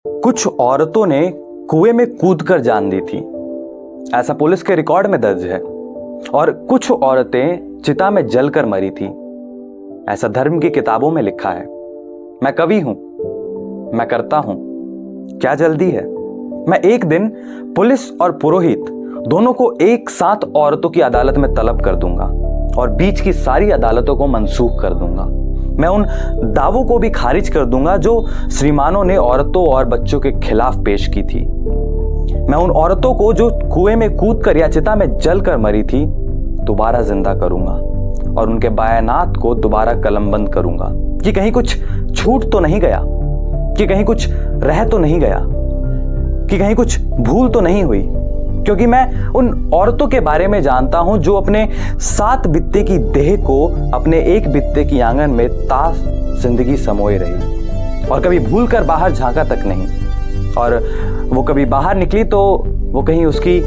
कुछ औरतों ने कुएं में कूदकर जान दी थी, ऐसा पुलिस के रिकॉर्ड में दर्ज है। और कुछ औरतें चिता में जलकर मरी थी, ऐसा धर्म की किताबों में लिखा है। मैं कवि हूं, मैं करता हूं, क्या जल्दी है। मैं एक दिन पुलिस और पुरोहित दोनों को एक साथ औरतों की अदालत में तलब कर दूंगा और बीच की सारी अदालतों को मंसूख कर दूंगा। मैं उन दावों को भी खारिज कर दूंगा जो श्रीमानों ने औरतों और बच्चों के खिलाफ पेश की थी। मैं उन औरतों को जो कुएं में कूदकर या चिता में जलकर मरी थी दोबारा जिंदा करूंगा और उनके बयानात को दोबारा कलमबंद करूंगा कि कहीं कुछ छूट तो नहीं गया, कि कहीं कुछ रह तो नहीं गया, कि कहीं कुछ भूल तो नहीं हुई। क्योंकि मैं उन औरतों के बारे में जानता हूं जो अपने 7 बित्ते की देह को अपने 1 बित्ते की आंगन में तास जिंदगी समोए रही और कभी भूल कर बाहर झांका तक नहीं। और वो कभी बाहर निकली तो वो कहीं उसकी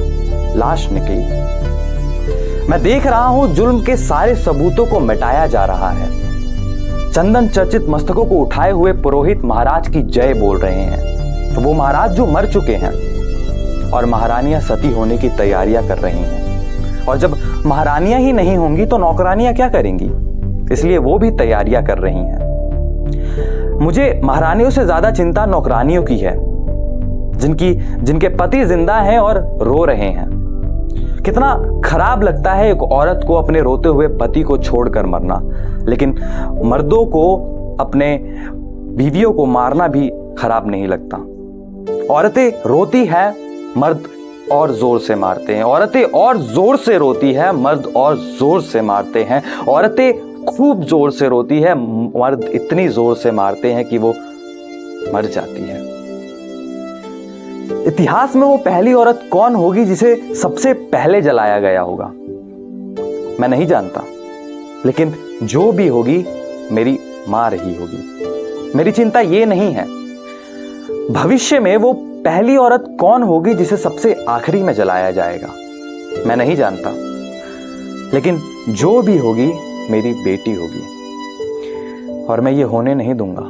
लाश निकली। मैं देख रहा हूं जुल्म के सारे सबूतों को मिटाया जा रहा है। चंदन चर्चित मस्तकों को उठाए हुए पुरोहित महाराज की जय बोल रहे हैं, वो महाराज जो मर चुके हैं, और महारानियां सती होने की तैयारियां कर रही हैं। और जब महारानियां ही नहीं होंगी तो नौकरानियां क्या करेंगी, इसलिए वो भी तैयारियां कर रही हैं। मुझे महारानियों से ज्यादा चिंता नौकरानियों की है, जिनके पति जिंदा हैं और रो रहे हैं। कितना खराब लगता है एक औरत को अपने रोते हुए पति को छोड़कर मरना, लेकिन मर्दों को अपने बीवियों को मारना भी खराब नहीं लगता। औरतें रोती है, मर्द और जोर से मारते हैं। औरतें और जोर से रोती है, मर्द और जोर से मारते हैं। औरतें खूब जोर से रोती है, मर्द इतनी जोर से मारते हैं कि वो मर जाती है। इतिहास में वो पहली औरत कौन होगी जिसे सबसे पहले जलाया गया होगा, मैं नहीं जानता, लेकिन जो भी होगी मेरी मां रही होगी। मेरी चिंता ये नहीं है भविष्य में वो पहली औरत कौन होगी जिसे सबसे आखिरी में जलाया जाएगा, मैं नहीं जानता, लेकिन जो भी होगी मेरी बेटी होगी और मैं ये होने नहीं दूंगा।